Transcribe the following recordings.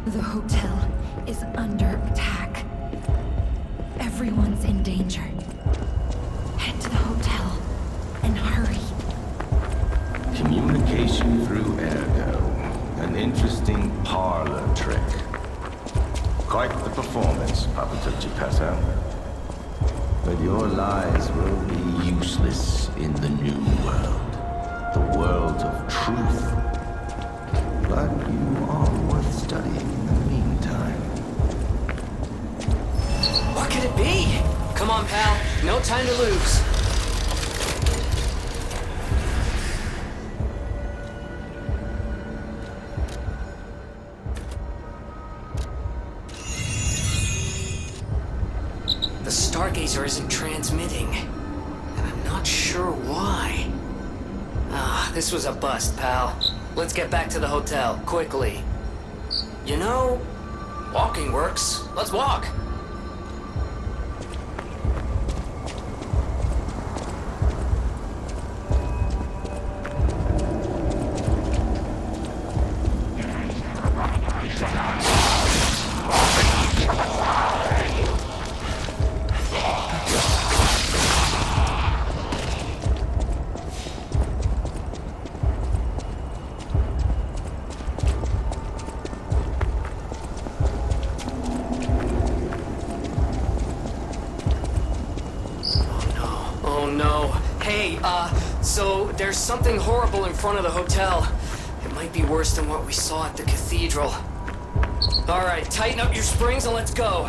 The hotel is under attack. Everyone's in danger. Head to the hotel and hurry. Communication through Ergo. An interesting parlor trick. Quite the performance, Papa Tucci-Pessa. But your lies will be useless in the new world. The world of truth. But you are worth studying in the meantime. What could it be? Come on, pal. No time to lose. The Stargazer isn't transmitting, and I'm not sure why. Ah, this was a bust, pal. Let's get back to the hotel, quickly. You know, walking works. Let's walk. So there's something horrible in front of the hotel. It might be worse than what we saw at the cathedral. All right, tighten up your springs and let's go.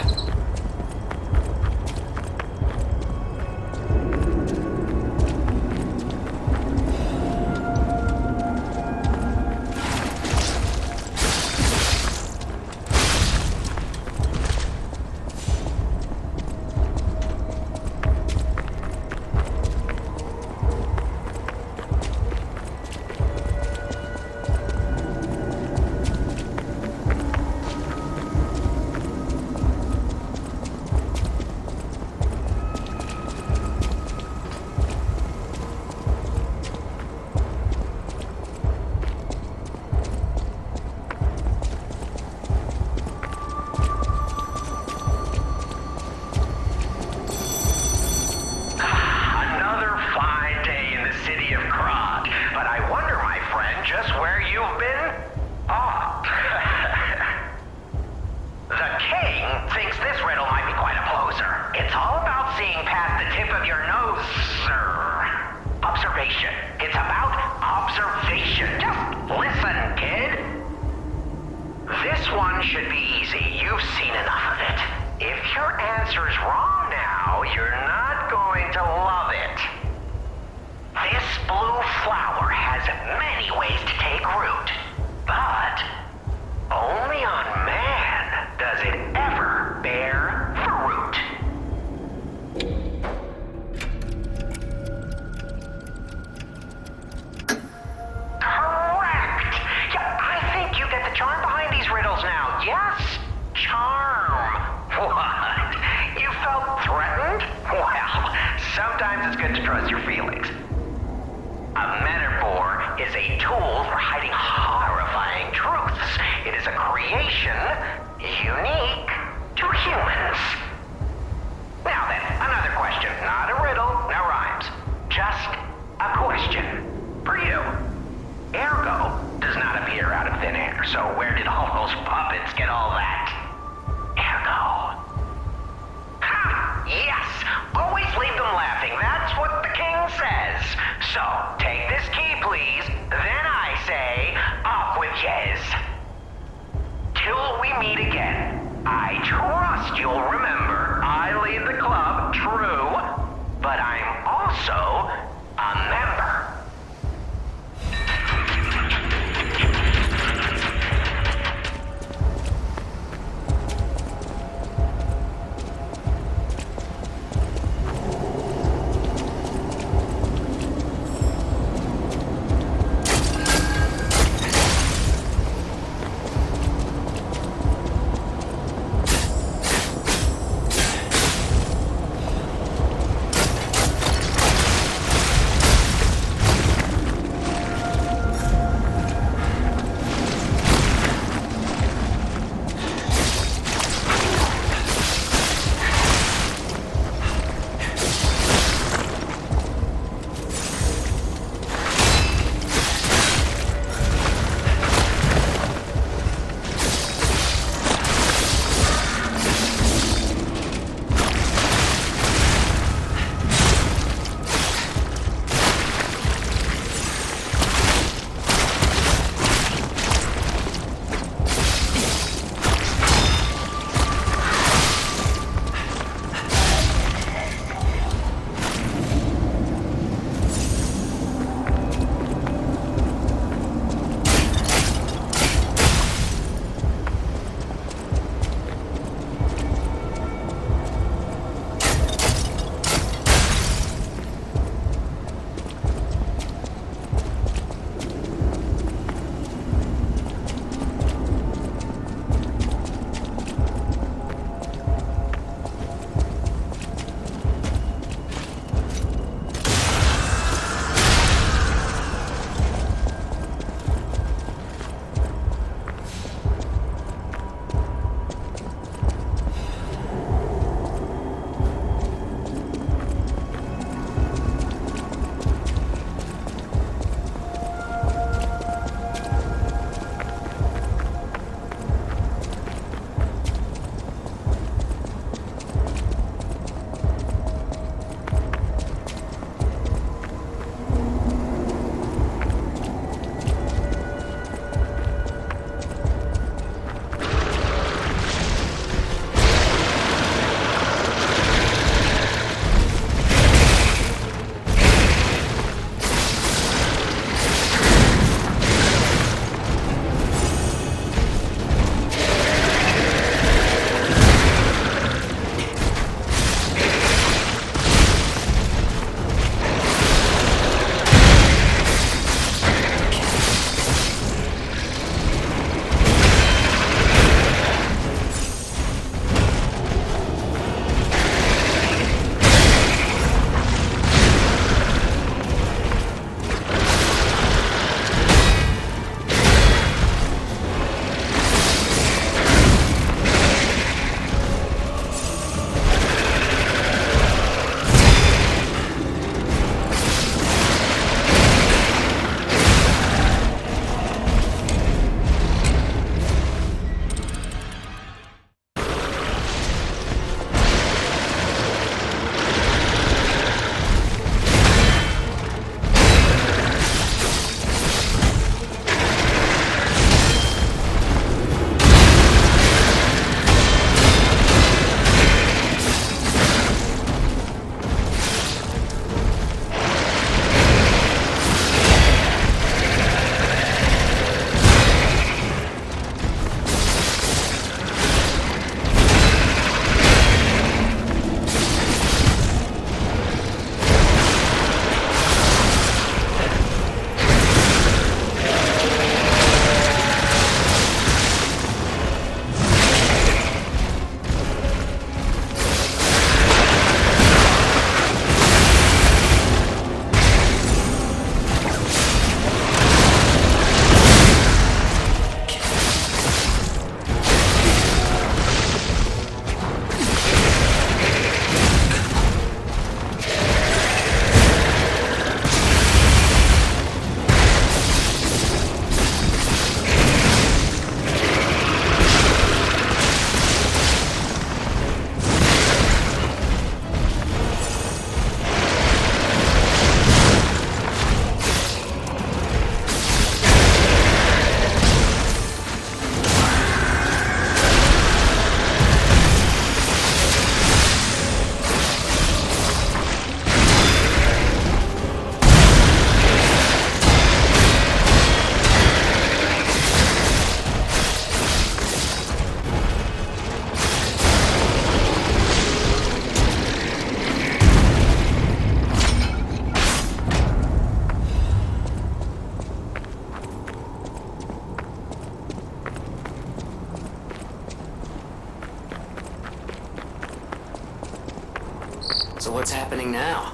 So what's happening now?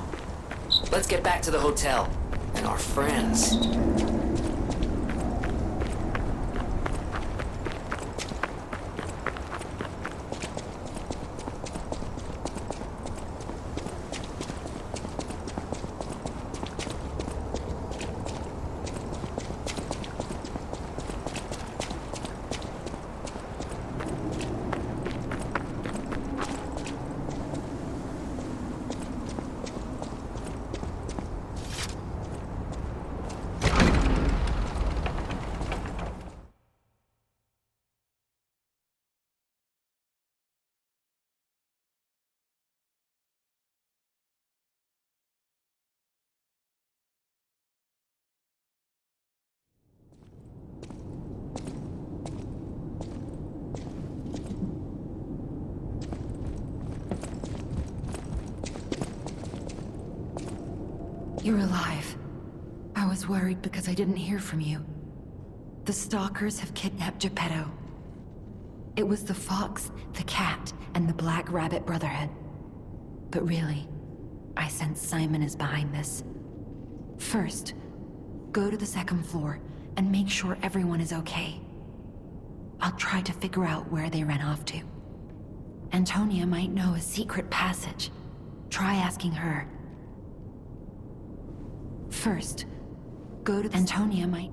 Let's get back to the hotel and our friends. You're alive. I was worried because I didn't hear from you. The stalkers have kidnapped Geppetto. It was the fox, the cat, and the Black Rabbit Brotherhood. But really, I sense Simon is behind this. First, go to the second floor and make sure everyone is okay. I'll try to figure out where they ran off to. Antonia might know a secret passage. Try asking her. First, go to Antonia might...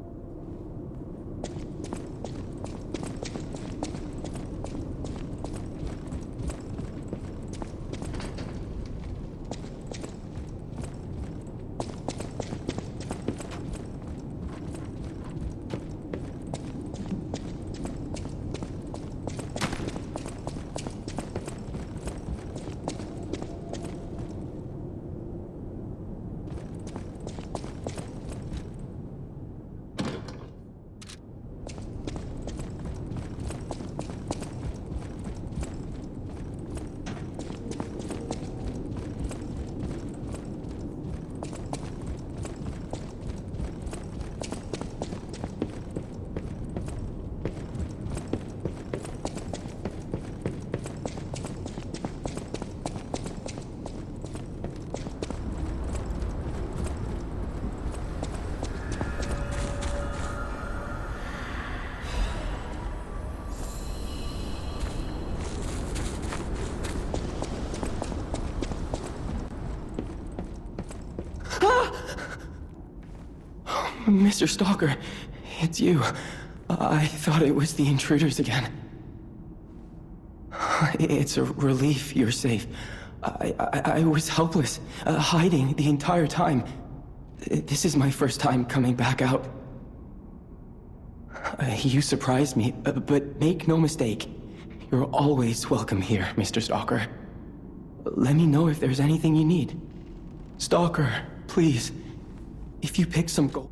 Mr. Stalker, it's you. I thought it was the intruders again. It's a relief you're safe. I was helpless, hiding the entire time. This is my first time coming back out. You surprised me, but make no mistake. You're always welcome here, Mr. Stalker. Let me know if there's anything you need. Stalker, please. If you pick some gold...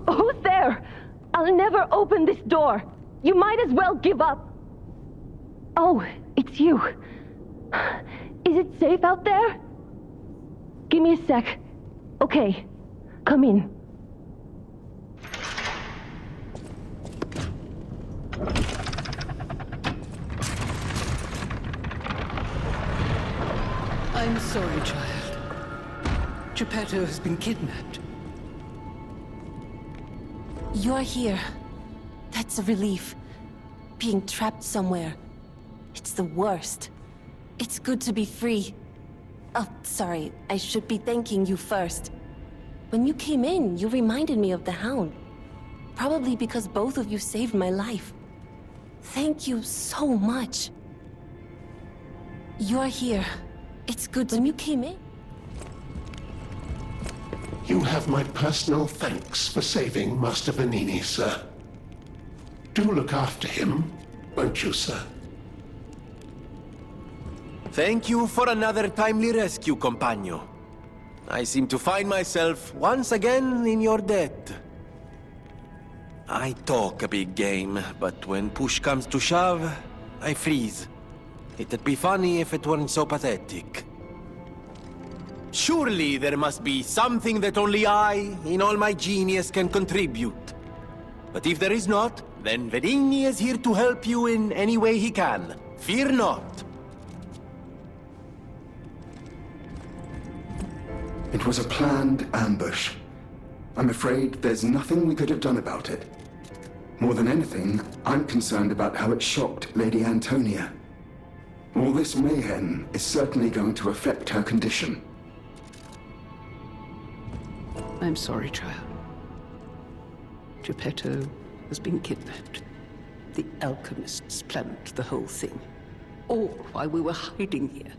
Who's there? I'll never open this door. You might as well give up. Oh, it's you. Is it safe out there? Give me a sec. Okay, come in. I'm sorry, child. Geppetto has been kidnapped. You're here. That's a relief. Being trapped somewhere. It's the worst. It's good to be free. Oh, sorry. I should be thanking you first. When you came in, you reminded me of the Hound. Probably because both of you saved my life. Thank you so much. You're here. It's good when you came in. You have my personal thanks for saving Master Vanini, sir. Do look after him, won't you, sir? Thank you for another timely rescue, compagno. I seem to find myself once again in your debt. I talk a big game, but when push comes to shove, I freeze. It'd be funny if it weren't so pathetic. Surely there must be something that only I, in all my genius, can contribute. But if there is not, then Venigni is here to help you in any way he can. Fear not. It was a planned ambush. I'm afraid there's nothing we could have done about it. More than anything, I'm concerned about how it shocked Lady Antonia. All this mayhem is certainly going to affect her condition. I'm sorry, child. Geppetto has been kidnapped. The alchemists planned the whole thing. All while we were hiding here.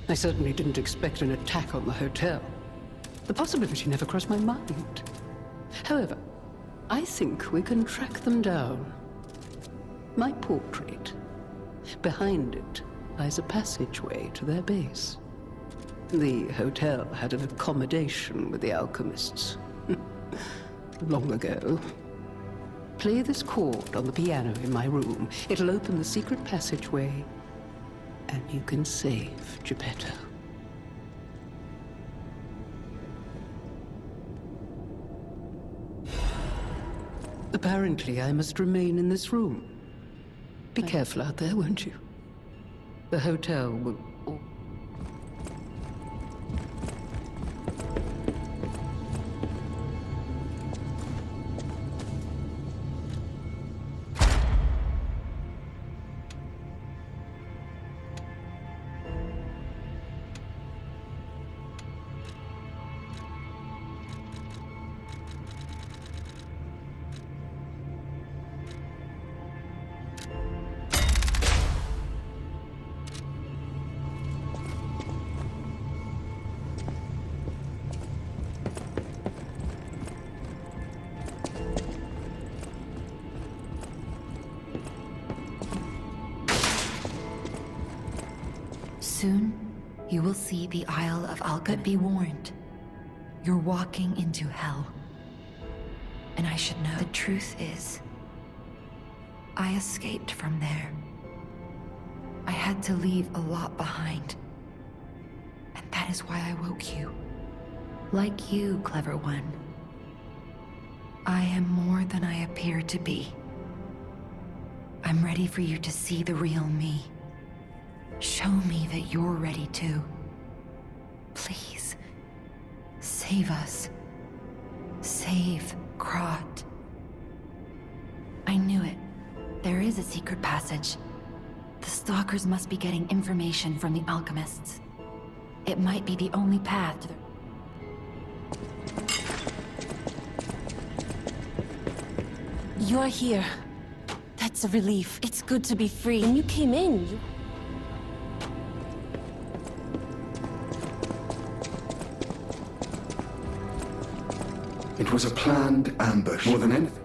I certainly didn't expect an attack on the hotel. The possibility never crossed my mind. However, I think we can track them down. My portrait. Behind it lies a passageway to their base. The hotel had an accommodation with the alchemists. Long ago. Play this chord on the piano in my room. It'll open the secret passageway, and you can save Geppetto. Apparently, I must remain in this room. Be careful out there, won't you? The hotel will... Soon, you will see the Isle of Alca. Be warned. You're walking into hell. And I should know. The truth is, I escaped from there. I had to leave a lot behind. And that is why I woke you. Like you, clever one. I am more than I appear to be. I'm ready for you to see the real me. Show me that you're ready too. Please, save us. Save Krot. I knew it. There is a secret passage. The stalkers must be getting information from the alchemists. It might be the only path to the... You're here. That's a relief. It's good to be free. When you came in, you... It was a planned ambush. More than anything.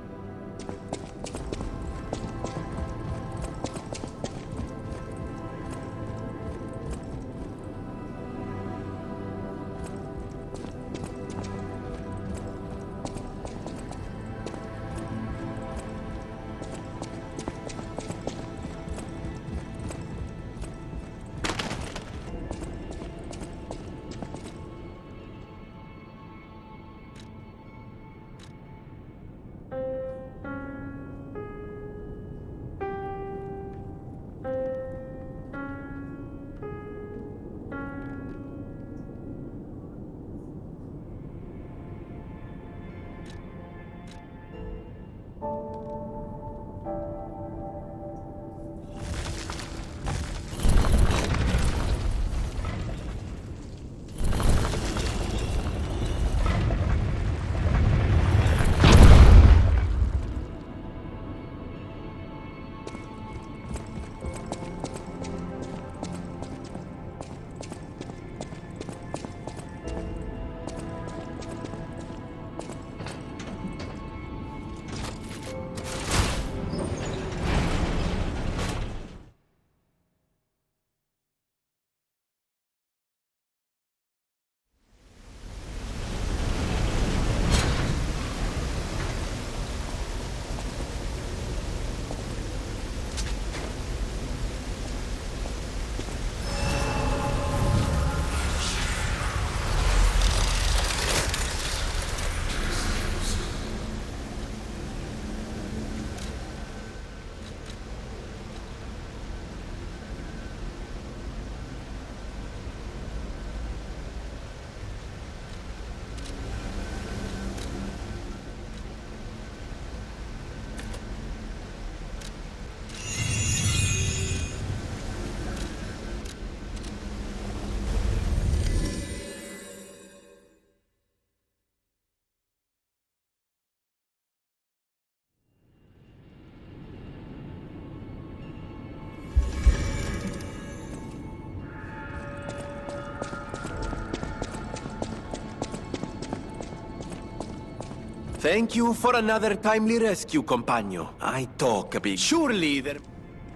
Thank you for another timely rescue, compagno. I talk a bit. Surely there...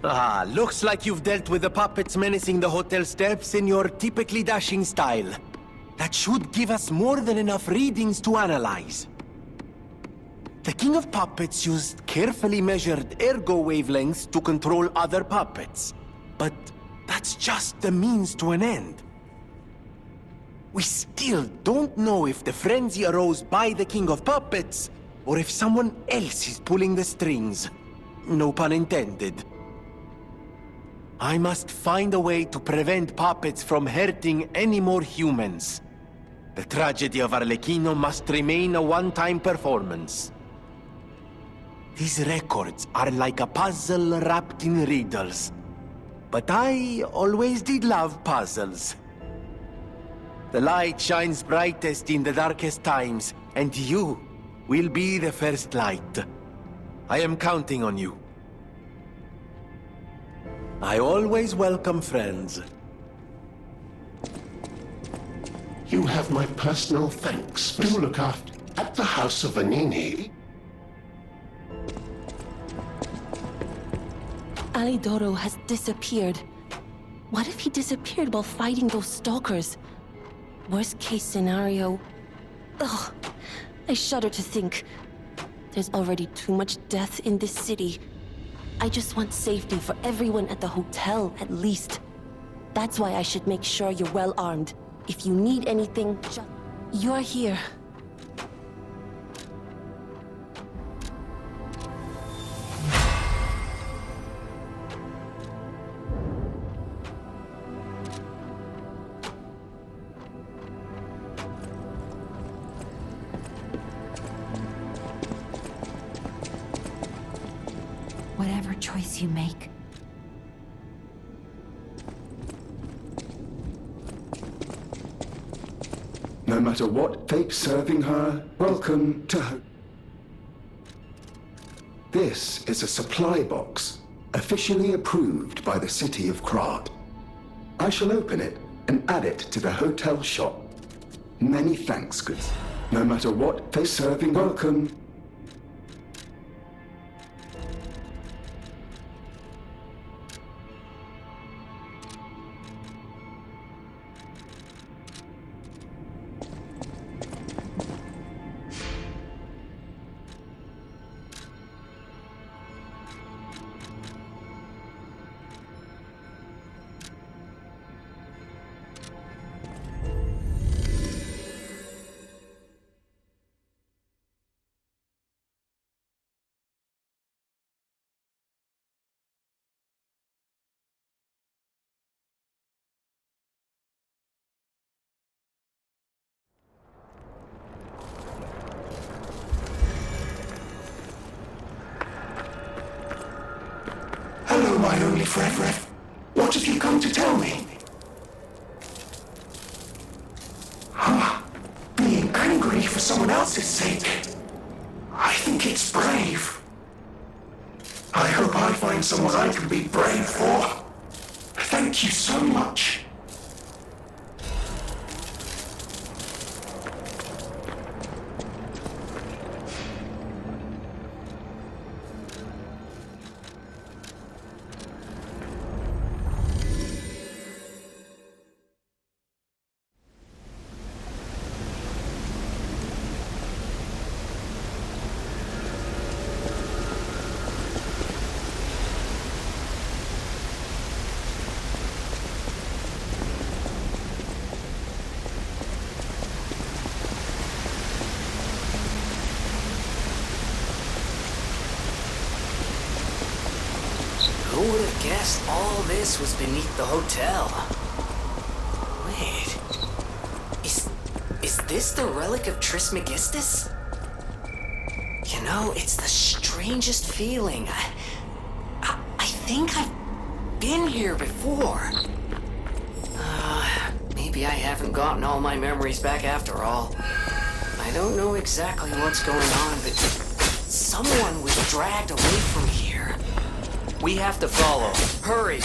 Ah, looks like you've dealt with the puppets menacing the hotel steps in your typically dashing style. That should give us more than enough readings to analyze. The King of Puppets used carefully measured Ergo wavelengths to control other puppets. But that's just the means to an end. We still don't know if the frenzy arose by the King of Puppets, or if someone else is pulling the strings. No pun intended. I must find a way to prevent puppets from hurting any more humans. The tragedy of Arlecchino must remain a one-time performance. These records are like a puzzle wrapped in riddles. But I always did love puzzles. The light shines brightest in the darkest times, and you will be the first light. I am counting on you. I always welcome friends. You have my personal thanks. Do look after... At the House of Vanini... Alidoro has disappeared. What if he disappeared while fighting those stalkers? Worst case scenario... Ugh, I shudder to think. There's already too much death in this city. I just want safety for everyone at the hotel, at least. That's why I should make sure you're well armed. If you need anything, you're here. Whatever choice you make. No matter what fate's serving her, welcome to her. This is a supply box, officially approved by the city of Krat. I shall open it and add it to the hotel shop. Many thanks, good. No matter what fate's serving, welcome. Hello, my only friend. What have you come to tell me? Huh? Being angry for someone else's sake. I think it's brave. I hope I find someone I can be brave for. Thank you so much. Who would have guessed all this was beneath the hotel? Wait... Is this the relic of Trismegistus? You know, it's the strangest feeling. I think I've been here before. Maybe I haven't gotten all my memories back after all. I don't know exactly what's going on, but someone was dragged away from here. We have to follow. Hurry!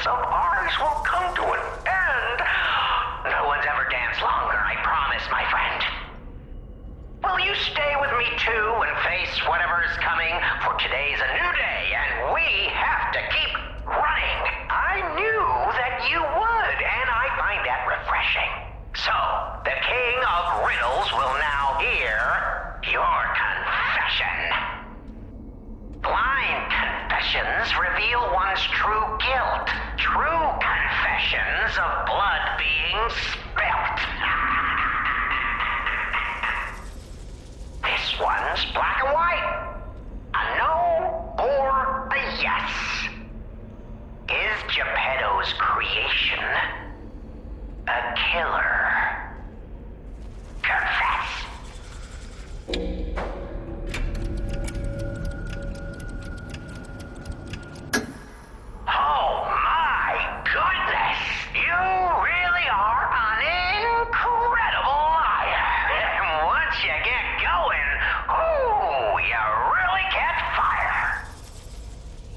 of ours will come to an end. No one's ever danced longer, I promise, my friend. Will you stay with me too and face whatever is coming? For today's a new day, and we have to keep running. I knew that you would, and I find that refreshing. So, the King of Riddles will now hear your confession. Blind confessions reveal one's true guilt. True confessions of blood being spilt. This one's black and white. A no or a yes. Is Geppetto's creation a killer? Confess. Oh my goodness! You really are an incredible liar. And once you get going, ooh, you really catch fire.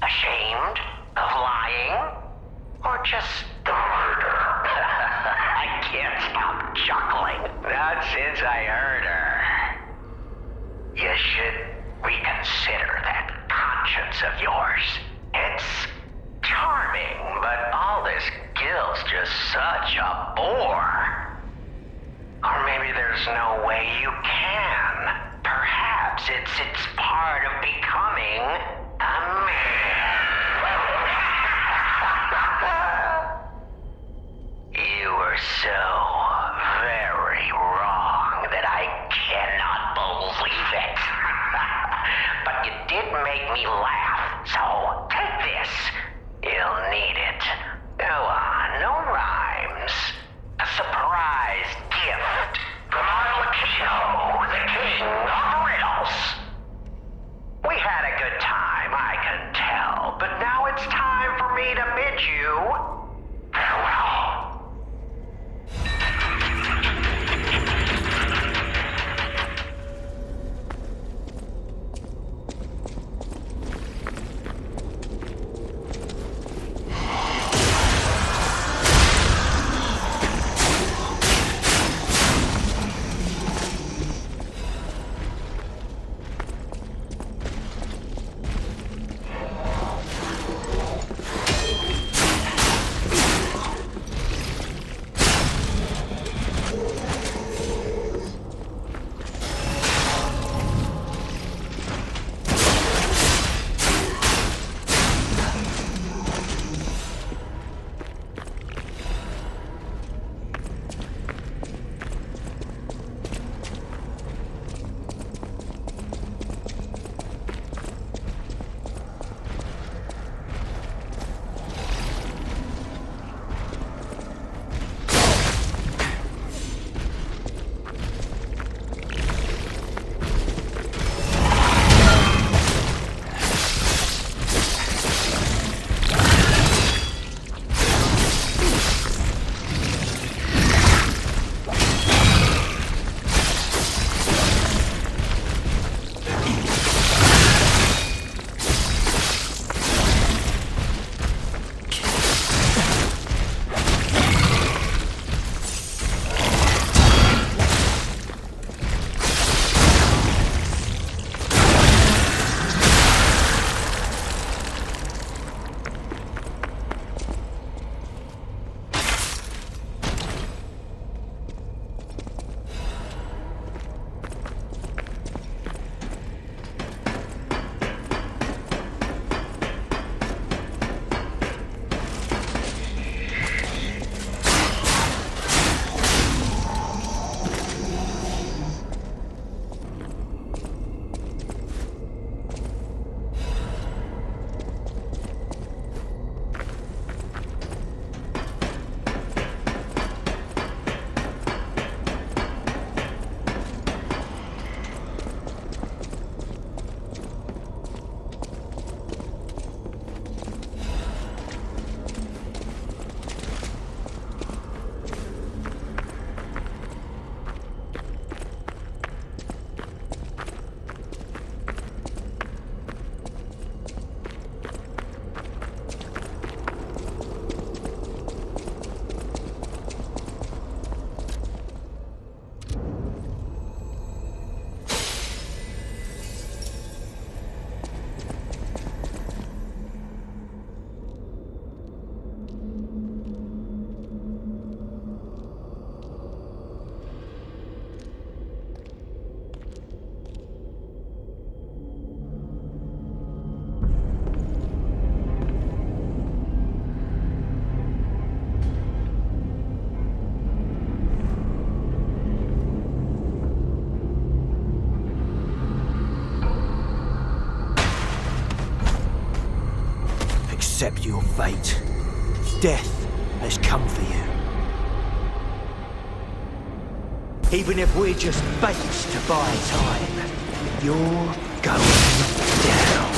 Ashamed of lying? Or just the murder? I can't stop chuckling. Not since I heard her. You should reconsider that conscience of yours. It's charming, but all this guilt's just such a bore. Or maybe there's no way you can. Perhaps it's part of becoming a man. You were so very wrong that I cannot believe it. But you did make me laugh, so take this. You'll need it. Go on, no rhymes. A surprise gift from Pinocchio, the King of Riddles. We had a good time, I can tell, fate. Death has come for you. Even if we're just baits to buy time, you're going down.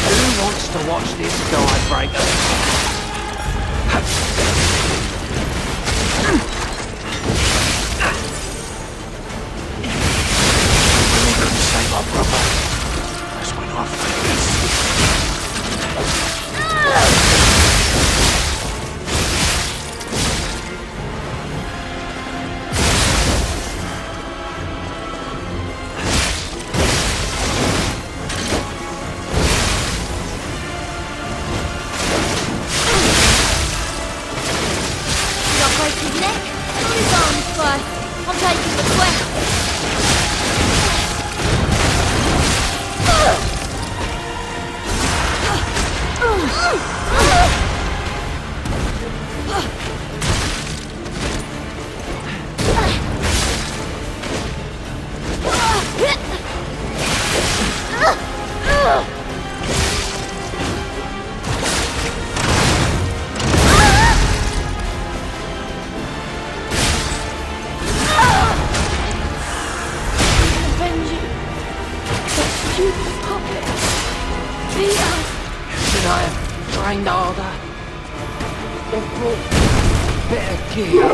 Who wants to watch this guy break up? I couldn't say my brother. That's when I feel this. Should I have trained harder? Or brought better gear?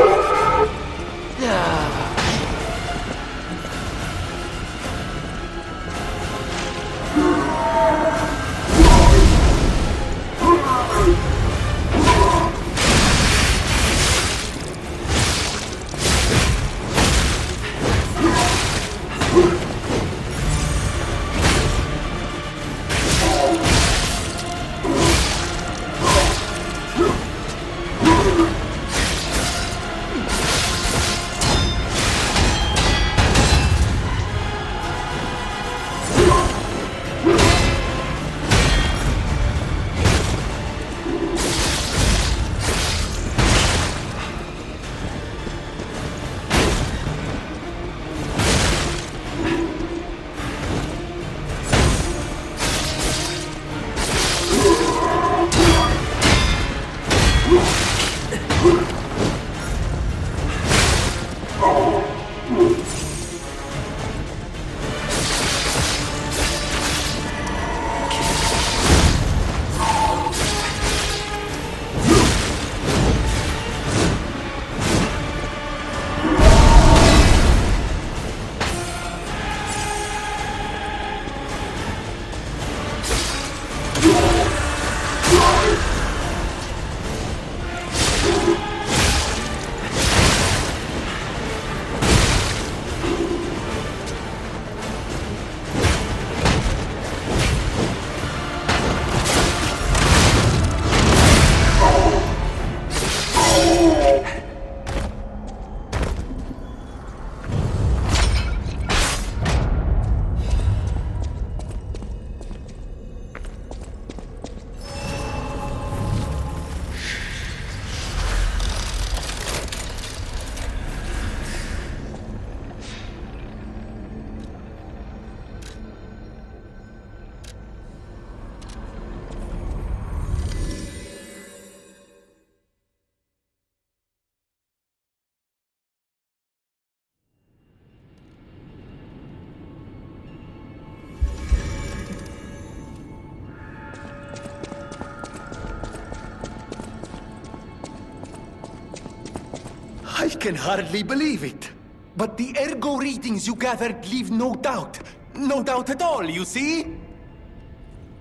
I can hardly believe it. But the Ergo readings you gathered leave no doubt. No doubt at all, you see?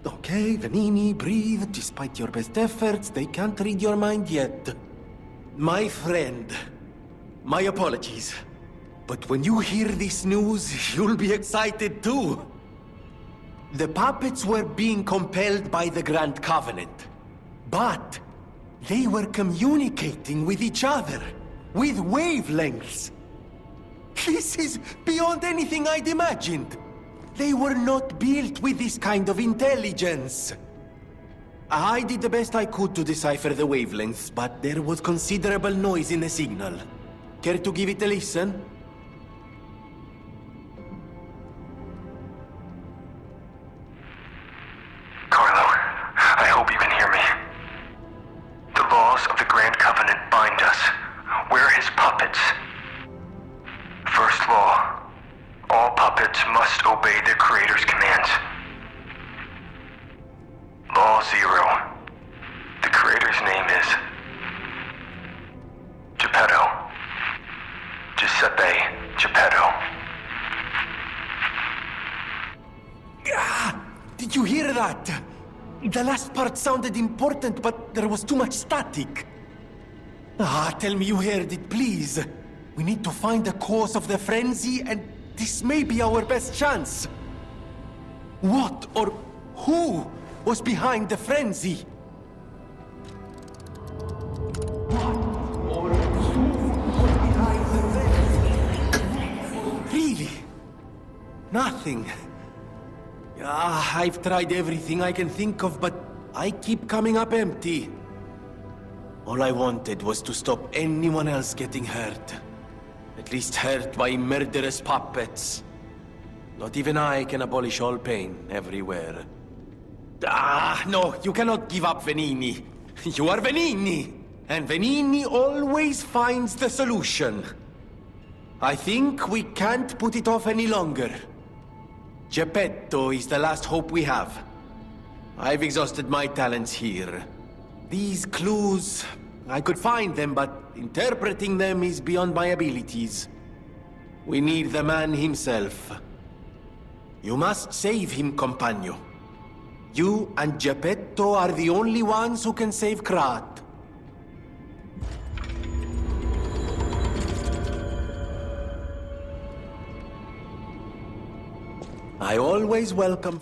Okay, Vanini, breathe. Despite your best efforts, they can't read your mind yet. My friend, my apologies. But when you hear this news, you'll be excited too. The puppets were being compelled by the Grand Covenant. But they were communicating with each other, with wavelengths. This is beyond anything I'd imagined. They were not built with this kind of intelligence. I did the best I could to decipher the wavelengths, but there was considerable noise in the signal. Care to give it a listen? Carlo, I hope you can hear me. The laws of the Grand Covenant bind us. We're his puppets. First law, all puppets must obey their creator's commands. Law 0. The creator's name is Geppetto. Giuseppe Geppetto. Did you hear that? The last part sounded important, but there was too much static. Tell me you heard it, please. We need to find the cause of the frenzy, and this may be our best chance. What or who was behind the frenzy? Really? Nothing. I've tried everything I can think of, but I keep coming up empty. All I wanted was to stop anyone else getting hurt. At least hurt by murderous puppets. Not even I can abolish all pain everywhere. No, you cannot give up, Venini. You are Venini, and Venini always finds the solution. I think we can't put it off any longer. Geppetto is the last hope we have. I've exhausted my talents here. These clues, I could find them, but interpreting them is beyond my abilities. We need the man himself. You must save him, compagno. You and Geppetto are the only ones who can save Krat. I always welcome...